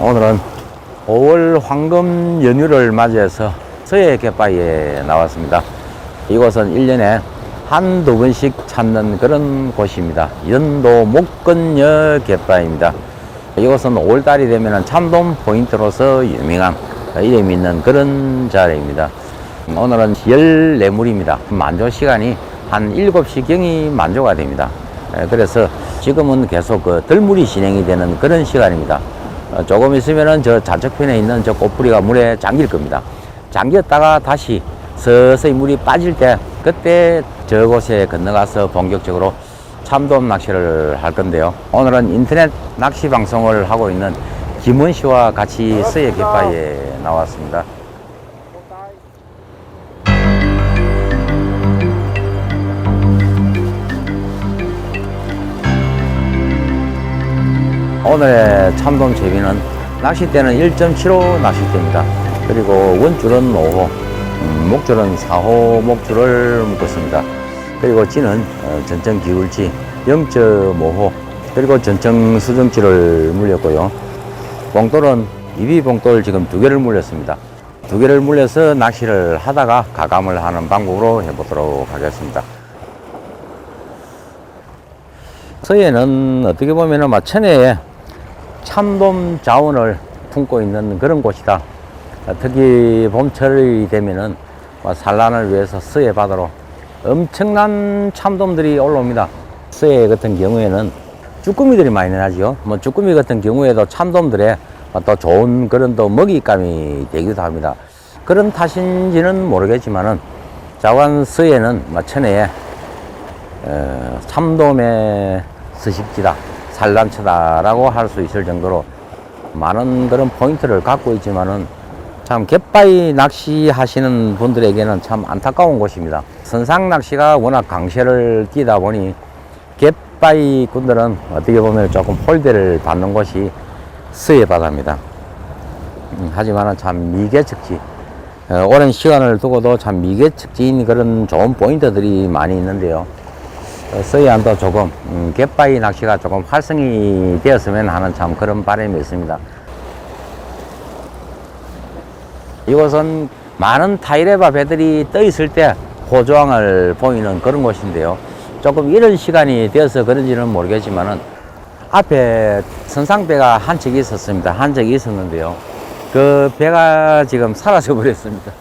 오늘은 5월 황금 연휴를 맞이해서 서해 갯바위에 나왔습니다. 이곳은 1년에 한두 번씩 찾는 그런 곳입니다. 연도 목건여 갯바위입니다. 이곳은 5월달이 되면 참돔 포인트로서 유명한 이름 있는 그런 자리입니다. 오늘은 14물입니다. 만조 시간이 한 7시경이 만조가 됩니다. 그래서 지금은 계속 들물이 진행이 되는 그런 시간입니다. 조금 있으면은 저 좌측편에 있는 저 꽃뿌리가 물에 잠길 겁니다. 잠겼다가 다시 서서히 물이 빠질 때 그때 저곳에 건너가서 본격적으로 참돔 낚시를 할 건데요. 오늘은 인터넷 낚시 방송을 하고 있는 김원 씨와 같이 서해 갯바위에 나왔습니다. 오늘의 참돔 재미는 낚싯대는 1.75 낚싯대입니다. 그리고 원줄은 5호, 목줄은 4호 목줄을 묶었습니다. 그리고 찌는 전청 기울지 0.5호, 그리고 전청 수정치를 물렸고요. 봉돌은 입이봉돌 지금 2개를 물렸습니다. 2개를 물려서 낚시를 하다가 가감을 하는 방법으로 해보도록 하겠습니다. 서해는 어떻게 보면 천혜에 참돔 자원을 품고 있는 그런 곳이다. 특히 봄철이 되면은 산란을 위해서 서해 바다로 엄청난 참돔들이 올라옵니다. 서해 같은 경우에는 쭈꾸미들이 많이 나죠. 쭈꾸미 같은 경우에도 참돔들의 또 좋은 그런 또 먹잇감이 되기도 합니다. 그런 탓인지는 모르겠지만은 자관 서해는 천혜에 참돔의 서식지다, 산란처다라고 할 수 있을 정도로 많은 그런 포인트를 갖고 있지만은 참 갯바위 낚시 하시는 분들에게는 참 안타까운 곳입니다. 선상 낚시가 워낙 강세를 띠다 보니 갯바위 군들은 어떻게 보면 조금 홀대를 받는 곳이 서해 바다입니다. 하지만은 참 미개척지, 오랜 시간을 두고도 참 미개척지인 그런 좋은 포인트들이 많이 있는데요. 서해안도 조금 갯바위 낚시가 조금 활성이 되었으면 하는 참 그런 바람이 있습니다. 이곳은 많은 타이레바 배들이 떠 있을 때 호조항을 보이는 그런 곳인데요. 조금 이런 시간이 되어서 그런지는 모르겠지만은 앞에 선상배가 한 척이 있었습니다. 한 척이 있었는데요. 그 배가 지금 사라져 버렸습니다.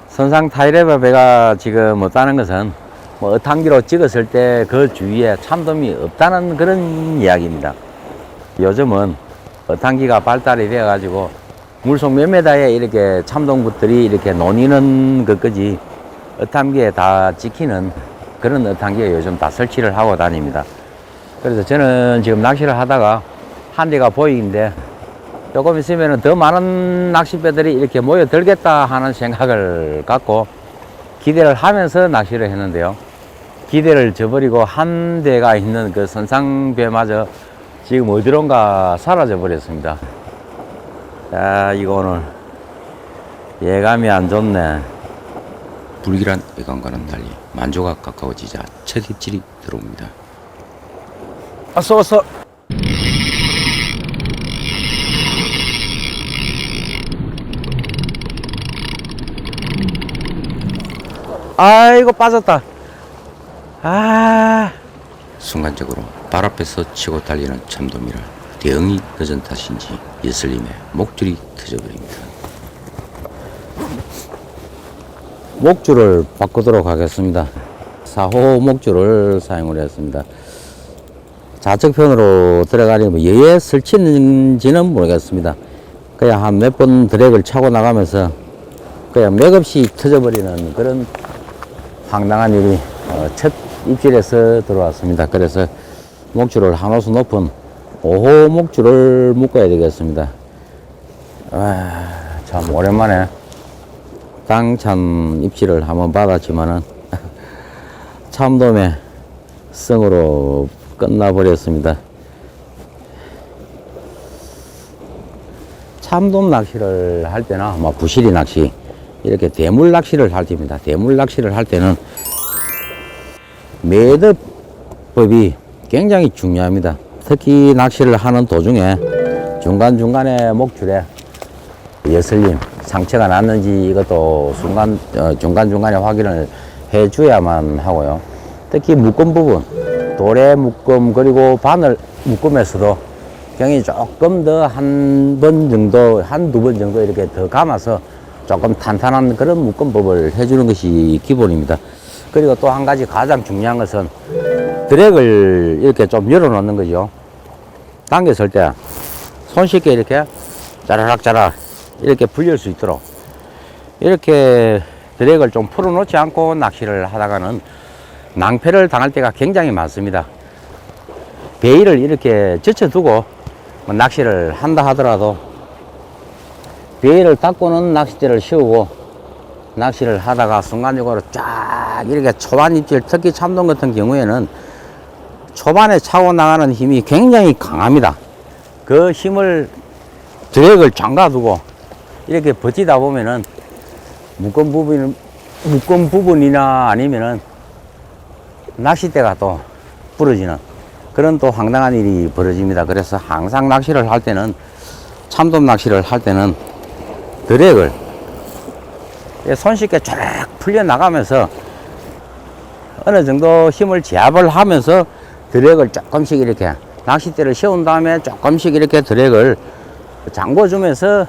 선상 타이레바 배가 지금 없다는 것은 어탕기로 찍었을 때 그 주위에 참돔이 없다는 그런 이야기입니다. 요즘은 어탕기가 발달이 되어 가지고 물속 몇 메다에 이렇게 참돔굿들이 이렇게 논이는 것까지 어탕기에 다 찍히는 그런 어탕기에 요즘 다 설치를 하고 다닙니다. 그래서 저는 지금 낚시를 하다가 한 대가 보이는데 조금 있으면 더 많은 낚싯배들이 이렇게 모여들겠다 하는 생각을 갖고 기대를 하면서 낚시를 했는데요. 기대를 저버리고 한 대가 있는 그 선상배마저 지금 어디론가 사라져 버렸습니다. 야, 이거 오늘 예감이 안 좋네. 불길한 예감과는 달리 만조가 가까워지자 첫 입질이 들어옵니다. 왔어. 아이고 빠졌다. 순간적으로 발 앞에서 치고 달리는 참돔이라 대응이 늦은 탓인지 예슬님의 목줄이 터져버립니다. 목줄을 바꾸도록 하겠습니다. 4호 목줄을 사용을 했습니다. 좌측편으로 들어가려면 여기에 설치는지는 모르겠습니다. 그냥 한 몇 번 드랙을 차고 나가면서 그냥 맥없이 터져버리는 그런 황당한 일이 첫 입질에서 들어왔습니다. 그래서 목줄을 한 호수 높은 5호 목줄을 묶어야 되겠습니다. 참 오랜만에 당찬 입질을 한번 받았지만은 참돔의 성으로 끝나버렸습니다. 참돔 낚시를 할 때나 부시리 낚시, 이렇게 대물 낚시를 할 때입니다. 대물 낚시를 할 때는 매듭법이 굉장히 중요합니다. 특히 낚시를 하는 도중에 중간중간에 목줄에 예슬림 상처가 났는지 이것도 중간중간에 확인을 해줘야만 하고요. 특히 묶음 부분, 도래 묶음 그리고 바늘 묶음에서도 경이 조금 더 한 번 정도, 한두 번 정도 이렇게 더 감아서 조금 탄탄한 그런 묶음법을 해주는 것이 기본입니다. 그리고 또 한 가지 가장 중요한 것은 드랙을 이렇게 좀 열어 놓는 거죠. 당겼을 때 손쉽게 이렇게 짜라락짜라 이렇게 불릴 수 있도록 이렇게 드랙을 좀 풀어 놓지 않고 낚시를 하다가는 낭패를 당할 때가 굉장히 많습니다. 베일을 이렇게 젖혀두고 낚시를 한다 하더라도 베일을 닫고는 낚싯대를 씌우고 낚시를 하다가 순간적으로 쫙 이렇게 초반 입질, 특히 참돔 같은 경우에는 초반에 차고 나가는 힘이 굉장히 강합니다. 그 힘을 드랙을 잠가두고 이렇게 버티다 보면은 묶음 부분이나 아니면은 낚싯대가 또 부러지는 그런 또 황당한 일이 벌어집니다. 그래서 항상 낚시를 할 때는, 참돔 낚시를 할 때는 드랙을 손쉽게 쫙 풀려 나가면서 어느 정도 힘을 제압을 하면서 드랙을 조금씩 이렇게 낚싯대를 세운 다음에 조금씩 이렇게 드랙을 잠궈주면서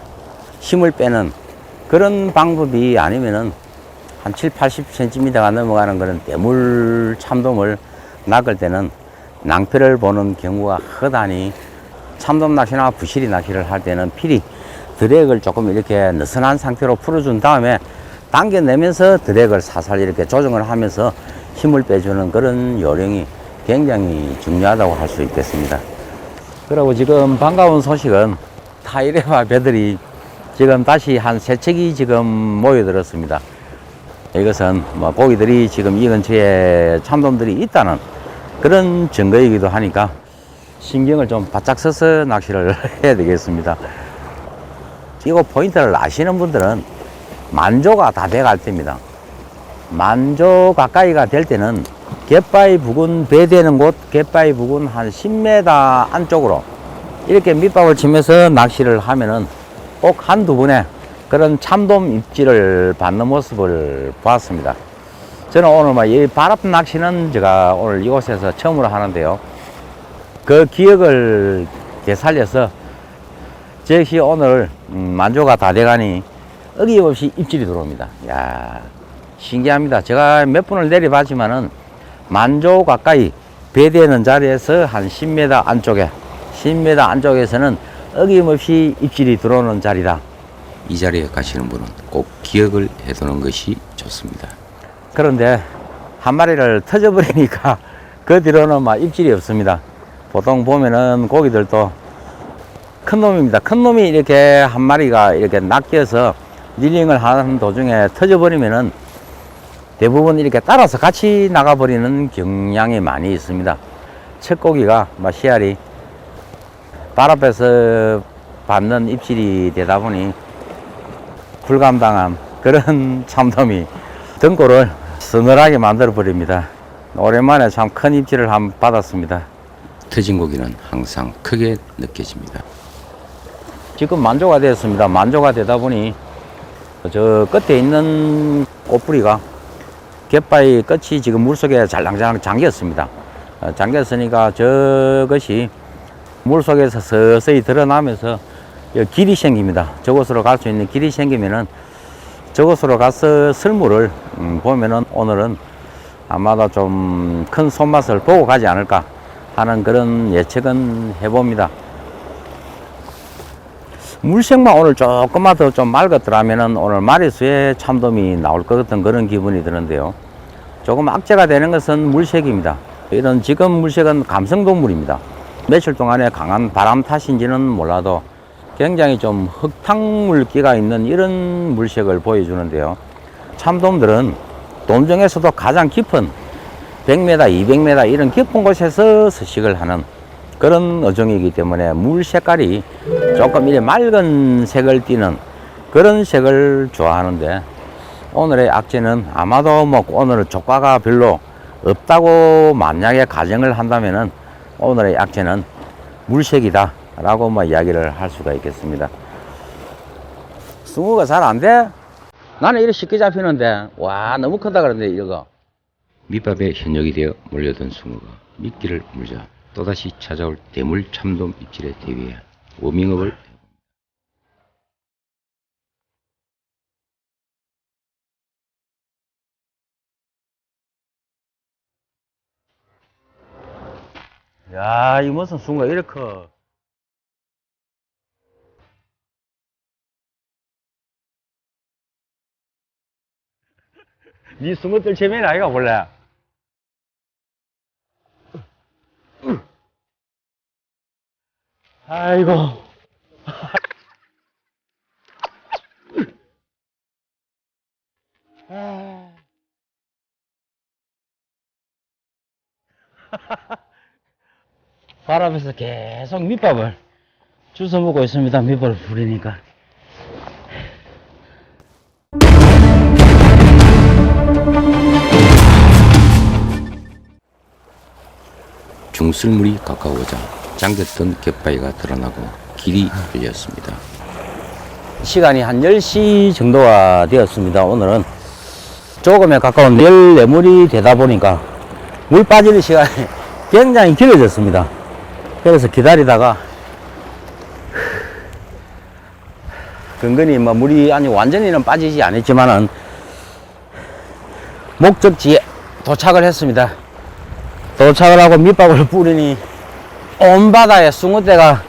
힘을 빼는 그런 방법이 아니면은 한 7, 80cm가 넘어가는 그런 대물 참돔을 낚을 때는 낭패를 보는 경우가 허다니, 참돔 낚시나 부시리 낚시를 할 때는 필히 드랙을 조금 이렇게 느슨한 상태로 풀어준 다음에 당겨내면서 드랙을 살살 이렇게 조정을 하면서 힘을 빼주는 그런 요령이 굉장히 중요하다고 할 수 있겠습니다. 그리고 지금 반가운 소식은 타이레와 배들이 지금 다시 한 3척이 지금 모여들었습니다. 이것은 뭐 고기들이 지금 이 근처에 참돔들이 있다는 그런 증거이기도 하니까 신경을 좀 바짝 써서 낚시를 해야 되겠습니다. 이거 포인트를 아시는 분들은 만조가 다 돼갈 때입니다. 만조 가까이가 될 때는 갯바위 부근, 배되는 곳 갯바위 부근 한 10m 안쪽으로 이렇게 밑밥을 치면서 낚시를 하면은 꼭 한두 번의 그런 참돔 입질을 받는 모습을 보았습니다. 저는 오늘 이 바람 낚시는 제가 오늘 이곳에서 처음으로 하는데요. 그 기억을 되살려서 제 역시 오늘 만조가 다 돼가니 어김없이 입질이 들어옵니다. 야, 신기합니다. 제가 몇 분을 내려봤지만은 만조 가까이 배되는 자리에서 한 10m 안쪽에 10m 안쪽에서는 어김없이 입질이 들어오는 자리다. 이 자리에 가시는 분은 꼭 기억을 해두는 것이 좋습니다. 그런데 한 마리를 터져버리니까 그 뒤로는 막 입질이 없습니다. 보통 보면은 고기들도 큰 놈입니다. 큰 놈이 이렇게 한 마리가 이렇게 낚여서 릴링을 하는 도중에 터져버리면은 대부분 이렇게 따라서 같이 나가버리는 경향이 많이 있습니다. 첫 고기가 씨알이 발 앞에서 받는 입질이 되다 보니 불감당한 그런 참돔이 등골을 서늘하게 만들어 버립니다. 오랜만에 참 큰 입질을 한번 받았습니다. 터진 고기는 항상 크게 느껴집니다. 지금 만조가 되었습니다. 만조가 되다 보니 저 끝에 있는 꽃뿌리가 갯바위 끝이 지금 물속에 잘랑잘랑 잠겼습니다. 잠겼으니까 저것이 물속에서 서서히 드러나면서 길이 생깁니다. 저곳으로 갈 수 있는 길이 생기면은 저곳으로 가서 쓸물을 보면은 오늘은 아마도 좀 큰 손맛을 보고 가지 않을까 하는 그런 예측은 해봅니다. 물색만 오늘 조금만 더 좀 맑았더라면은 오늘 마리수에 참돔이 나올 것 같은 그런 기분이 드는데요. 조금 악재가 되는 것은 물색입니다. 이런 지금 물색은 감성동물입니다. 며칠 동안에 강한 바람 탓인지는 몰라도 굉장히 좀 흙탕물기가 있는 이런 물색을 보여주는데요. 참돔들은 돔 중에서도 가장 깊은 100m, 200m 이런 깊은 곳에서 서식을 하는 그런 어종이기 때문에 물 색깔이 조금 이렇게 맑은 색을 띠는 그런 색을 좋아하는데 오늘의 악재는 아마도 오늘 조과가 별로 없다고 만약에 가정을 한다면은 오늘의 악재는 물색이다 라고 뭐 이야기를 할 수가 있겠습니다. 숭어가 잘 안 돼? 나는 이렇게 쉽게 잡히는데 와 너무 크다 그러는데 이거 밑밥에 현역이 되어 몰려든 숭어가 미끼를 물자 또다시 찾아올 대물 참돔 입질에 대비해 워밍업을 야, 이 무슨 숭어가 이렇게 커. 니 숭어들 재미는 아이가 원래. 아이고. 바람에서 계속 밑밥을 주워 먹고 있습니다. 밑밥을 부리니까. 중슬물이 가까워져 잠겼던 갯바위가 드러나고 길이 열렸습니다. 시간이 한 10시 정도가 되었습니다. 오늘은 조금에 가까운 열내물이 되다 보니까 물 빠지는 시간이 굉장히 길어졌습니다. 그래서 기다리다가 근근히 뭐 물이 아니 완전히는 빠지지 않았지만은 목적지에 도착을 했습니다. 도착을 하고 밑밥을 뿌리니 온 바다에 숭어떼가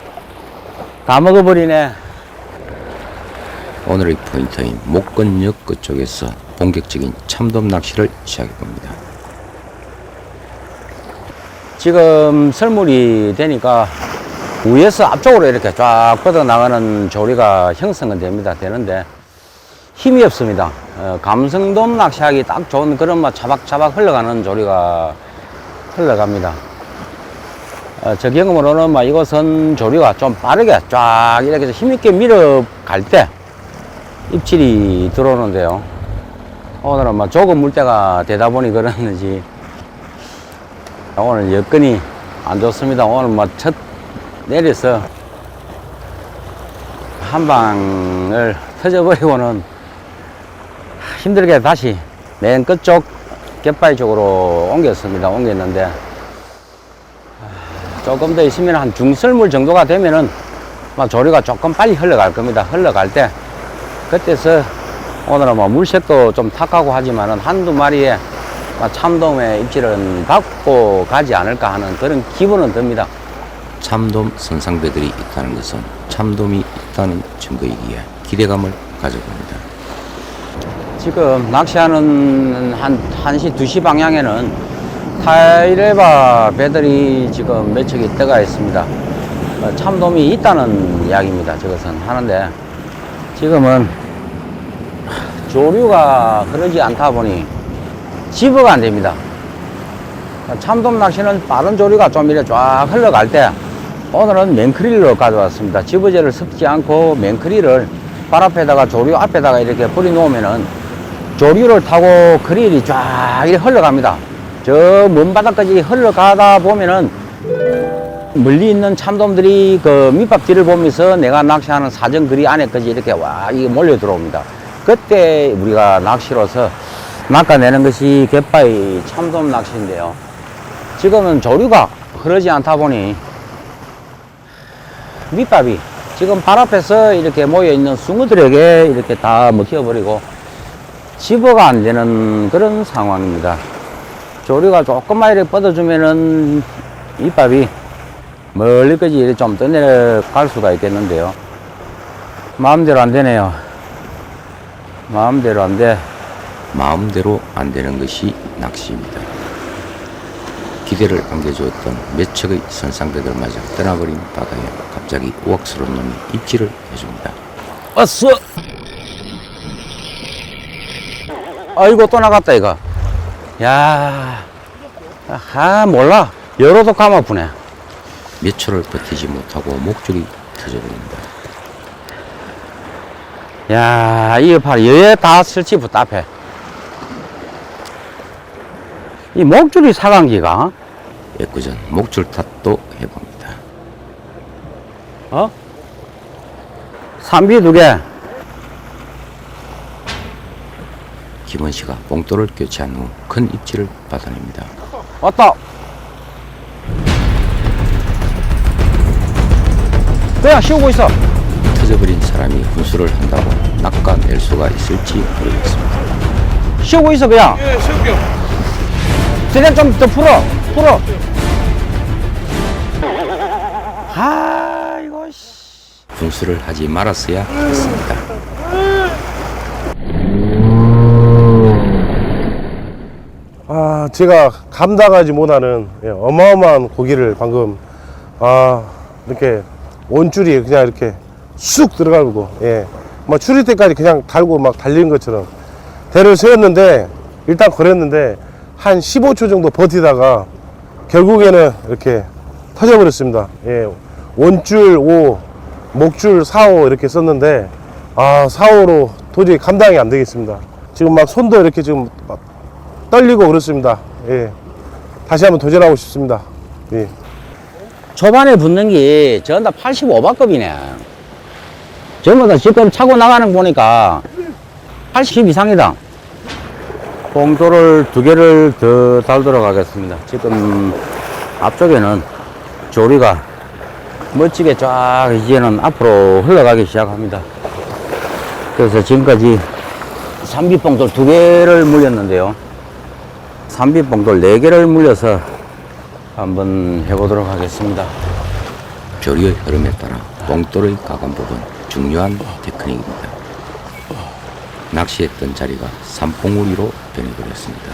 다 먹어버리네. 오늘의 포인트인 목건역 끝쪽에서 본격적인 참돔 낚시를 시작해봅니다. 지금 설물이 되니까 위에서 앞쪽으로 이렇게 쫙 뻗어나가는 조리가 형성은 됩니다. 되는데 힘이 없습니다. 감성돔 낚시하기 딱 좋은 그런 막 차박차박 흘러가는 조리가 흘러갑니다. 저 경험으로는 막 이것은 조리가 좀 빠르게 쫙 이렇게 힘있게 밀어갈 때 입질이 들어오는데요. 오늘은 막 조금 물때가 되다 보니 그러는지 오늘 여건이 안 좋습니다. 오늘 뭐 첫 내려서 한 방을 터져버리고는 힘들게 다시 맨 끝쪽 갯바위 쪽으로 옮겼는데 조금 더 있으면 한 중설물 정도가 되면은 막 조리가 조금 빨리 흘러갈 겁니다. 흘러갈 때 그때서 오늘은 뭐 물색도 좀 탁하고 하지만은 한두 마리의 참돔의 입질은 받고 가지 않을까 하는 그런 기분은 듭니다. 참돔 선상배들이 있다는 것은 참돔이 있다는 증거이기에 기대감을 가져봅니다. 지금 낚시하는 한 1시, 2시 방향에는 타이레바 배들이 지금 몇 척이 떠가 있습니다. 참돔이 있다는 이야기입니다. 저것은 하는데 지금은 조류가 흐르지 않다 보니 집어가 안 됩니다. 참돔 낚시는 빠른 조류가 좀 이렇게 쫙 흘러갈 때 오늘은 맨크릴로 가져왔습니다. 집어제를 섞지 않고 맨크릴을 발 앞에다가 조류 앞에다가 이렇게 뿌리 놓으면은 조류를 타고 크릴이 쫙 이렇게 흘러갑니다. 저 먼 바닥까지 흘러가다 보면은 멀리 있는 참돔들이 그 밑밥 뒤를 보면서 내가 낚시하는 사정 그리 안에까지 이렇게 와 이게 몰려 들어옵니다. 그때 우리가 낚시로서 낚아내는 것이 갯바위 참돔 낚시인데요. 지금은 조류가 흐르지 않다 보니 밑밥이 지금 발 앞에서 이렇게 모여있는 숭어들에게 이렇게 다 먹혀버리고 집어가 안 되는 그런 상황입니다. 조류가 조금만 이렇게 뻗어주면은 밑밥이 멀리까지 이렇게 좀 떠내려갈 수가 있겠는데요. 마음대로 안 되네요. 마음대로 안 돼. 마음대로 안 되는 것이 낚시입니다. 기대를 안겨주었던 몇 척의 선상배들마저 떠나버린 바다에 갑자기 우악스러운 놈이 입질을 해줍니다. 왔어! 아이고 또 나갔다 이거. 야, 몰라. 열어도 감아프네. 몇 초를 버티지 못하고 목줄이 터져버립니다. 야, 이거 봐라. 여기에 다 설치 답답해. 이 목줄이 사간기가 애꿎은 목줄 탓도 해봅니다. 삼비 2개. 김원 씨가 봉돌을 교체한 후 큰 입질을 받아냅니다. 왔다. 그냥 씌우고 있어. 터져버린 사람이 분수를 한다고 낚아낼 수가 있을지 모르겠습니다. 씌우고 있어, 그냥. 예, 씌울게요. 드랙 좀 더 풀어. 아, 이거, 씨. 분수를 하지 말았어야 했습니다. 아, 제가 감당하지 못하는 어마어마한 고기를 방금 이렇게 원줄이 그냥 이렇게 쑥 들어가고 막 추릴 때까지 그냥 달고 막 달리는 것처럼 대를 세웠는데 일단 걸었는데 한 15초 정도 버티다가 결국에는 이렇게 터져버렸습니다. 원줄 5, 목줄 4, 5 이렇게 썼는데 4, 5로 도저히 감당이 안 되겠습니다. 지금 막 손도 이렇게 지금 막 떨리고 그렇습니다. 다시 한번 도전하고 싶습니다. 초반에 붙는 게 전부 다 85바급이네. 전부 다 지금 차고 나가는 거 보니까 80 이상이다. 봉돌을 2개를 더 달도록 하겠습니다. 지금 앞쪽에는 조리가 멋지게 쫙 이제는 앞으로 흘러가기 시작합니다. 그래서 지금까지 삼비봉돌 2개를 물렸는데요. 삼비봉돌 4개를 물려서 한번 해보도록 하겠습니다. 조리의 흐름에 따라 봉돌의 가감 부분 중요한 테크닉입니다. 낚시했던 자리가 산봉우리로 변해버렸습니다.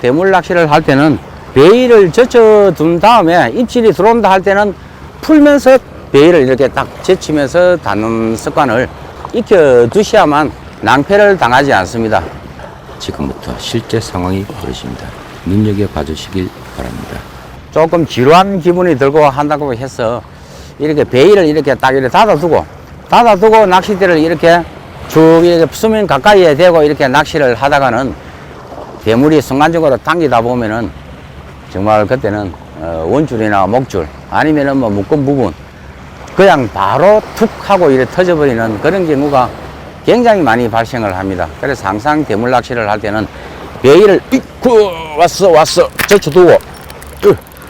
대물 낚시를 할 때는 베일을 젖혀둔 다음에 입질이 들어온다 할 때는 풀면서 베일을 이렇게 딱 젖히면서 닫는 습관을 익혀두셔야만 낭패를 당하지 않습니다. 지금부터 실제 상황이 벌어집니다. 눈여겨봐 주시길 바랍니다. 조금 지루한 기분이 들고 한다고 해서 이렇게 베일을 이렇게 딱 이렇게 닫아두고 낚싯대를 이렇게 쭉 이렇게 수면 가까이에 대고 이렇게 낚시를 하다가는 대물이 순간적으로 당기다 보면은 정말 그때는 원줄이나 목줄 아니면은 뭐 묶은 부분 그냥 바로 툭 하고 이렇게 터져버리는 그런 경우가 굉장히 많이 발생을 합니다. 그래서 항상 대물 낚시를 할 때는 베일을 왔어 젖혀두고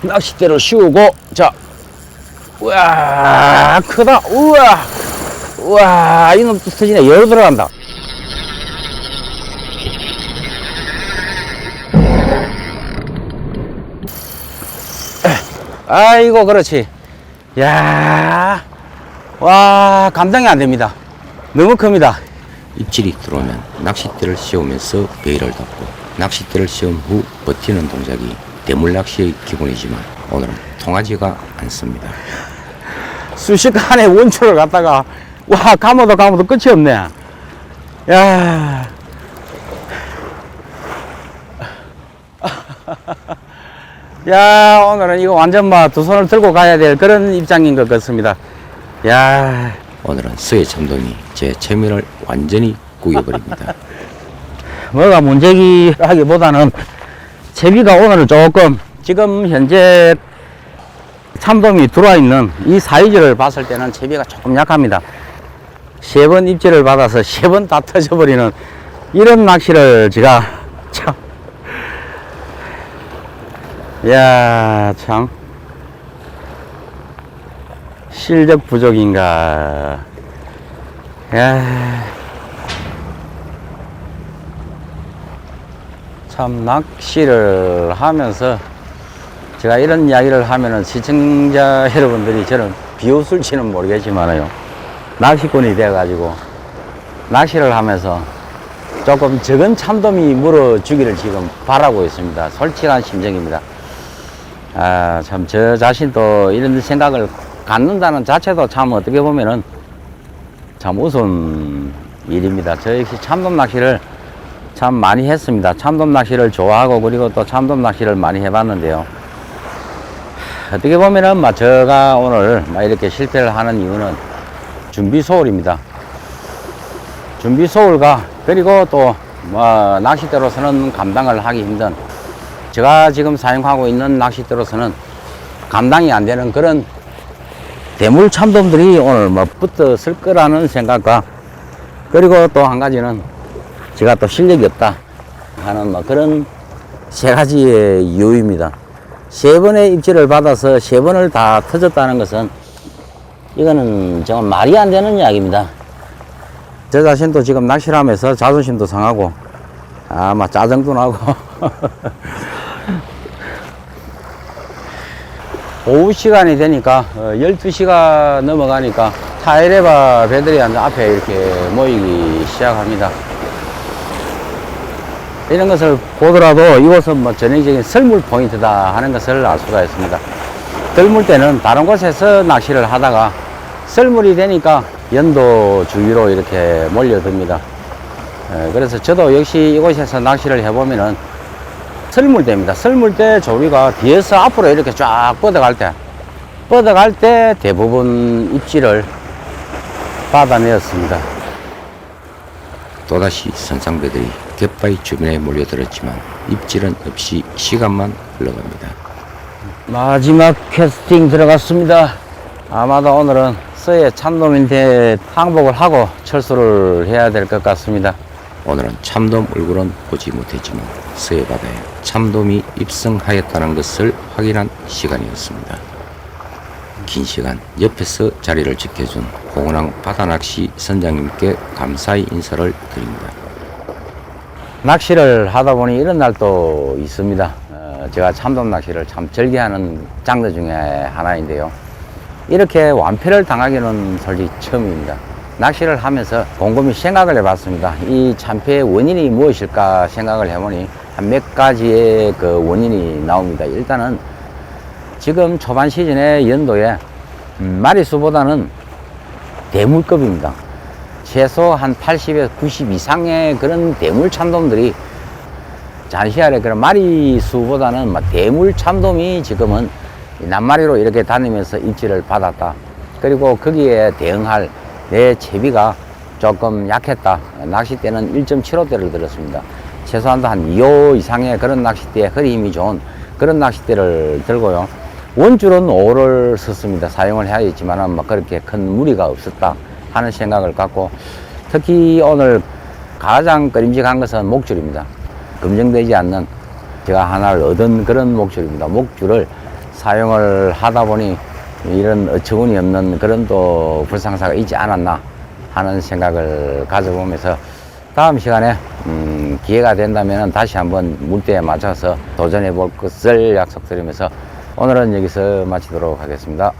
낚싯대를 씌우고 자 우와 크다 우와 이놈 또 터지네. 열 들어간다. 아이고 그렇지. 야, 와 감당이 안 됩니다. 너무 큽니다. 입질이 들어오면 낚싯대를 씌우면서 베일을 닫고 낚싯대를 씌운 후 버티는 동작이 대물 낚시의 기본이지만 오늘은 통하지가 않습니다. 순식간에 원줄을 갖다가 와 감아도 끝이 없네. 야. 야 오늘은 이거 완전 막 2손을 들고 가야 될 그런 입장인 것 같습니다. 야 오늘은 서해 참돔이 제 체면을 완전히 구겨버립니다. 뭐가 문제기라기보다는 채비가 오늘은 조금 지금 현재 참돔이 들어와 있는 이 사이즈를 봤을 때는 채비가 조금 약합니다. 3번 입질을 받아서 3번 다 터져버리는 이런 낚시를 제가 참 이야 참 실력 부족인가. 야, 참 낚시를 하면서 제가 이런 이야기를 하면은 시청자 여러분들이 저는 비웃을지는 모르겠지만요. 낚시꾼이 돼가지고 낚시를 하면서 조금 적은 참돔이 물어주기를 지금 바라고 있습니다. 솔직한 심정입니다. 아, 참 저 자신도 이런 생각을 갖는다는 자체도 참 어떻게 보면은 참 우스운 일입니다. 저 역시 참돔 낚시를 참 많이 했습니다. 참돔 낚시를 좋아하고 그리고 또 참돔 낚시를 많이 해봤는데요. 어떻게 보면은 막 제가 오늘 막 이렇게 실패를 하는 이유는 준비 소홀입니다. 준비 소홀과 그리고 또 뭐 낚싯대로서는 감당을 하기 힘든 제가 지금 사용하고 있는 낚싯대로서는 감당이 안 되는 그런 대물 참돔들이 오늘 뭐 붙었을 거라는 생각과, 그리고 또 한 가지는 제가 또 실력이 없다 하는 뭐 그런 세 가지의 이유입니다. 세 번의 입질을 받아서 세 번을 다 터졌다는 것은 이거는 정말 말이 안 되는 이야기입니다. 저 자신도 지금 낚시를 하면서 자존심도 상하고 아마 짜증도 나고 오후 시간이 되니까 12시가 넘어가니까 타이레바 배들이 앞에 이렇게 모이기 시작합니다. 이런 것을 보더라도 이곳은 뭐 전형적인 썰물 포인트다 하는 것을 알 수가 있습니다. 덜물 때는 다른 곳에서 낚시를 하다가 썰물이 되니까 연도 주위로 이렇게 몰려듭니다. 그래서 저도 역시 이곳에서 낚시를 해보면은 썰물대입니다. 썰물대 조류가 뒤에서 앞으로 이렇게 쫙 뻗어갈 때 대부분 입질을 받아내었습니다. 또다시 선상배들이 갯바위 주변에 몰려들었지만 입질은 없이 시간만 흘러갑니다. 마지막 캐스팅 들어갔습니다. 아마도 오늘은 서해 참돔인데 항복을 하고 철수를 해야 될 것 같습니다. 오늘은 참돔 얼굴은 보지 못했지만 서해 바다에 참돔이 입성하였다는 것을 확인한 시간이었습니다. 긴 시간 옆에서 자리를 지켜준 공원항 바다낚시 선장님께 감사의 인사를 드립니다. 낚시를 하다 보니 이런 날도 있습니다. 제가 참돔 낚시를 참 즐겨하는 장르 중에 하나인데요. 이렇게 완패를 당하기는 솔직히 처음입니다. 낚시를 하면서 곰곰이 생각을 해봤습니다. 이 참패의 원인이 무엇일까 생각을 해보니 한 몇 가지의 그 원인이 나옵니다. 일단은 지금 초반 시즌의 연도에 마리수보다는 대물급입니다. 최소 한 80에서 90 이상의 그런 대물 참돔들이 잔시아래 그런 마리수보다는 대물 참돔이 지금은 낱마리로 이렇게 다니면서 입질을 받았다. 그리고 거기에 대응할 내 채비가 조금 약했다. 낚싯대는 1.75대를 들었습니다. 최소한도 한 2호 이상의 그런 낚싯대에 허리 힘이 좋은 그런 낚싯대를 들고요. 원줄은 5를 썼습니다. 사용을 해야겠지만 그렇게 큰 무리가 없었다 하는 생각을 갖고, 특히 오늘 가장 꺼림직한 것은 목줄입니다. 검증되지 않는 제가 하나를 얻은 그런 목줄입니다. 목줄을 사용을 하다 보니 이런 어처구니 없는 그런 또 불상사가 있지 않았나 하는 생각을 가져보면서 다음 시간에 기회가 된다면 다시 한번 물대에 맞춰서 도전해 볼 것을 약속드리면서 오늘은 여기서 마치도록 하겠습니다.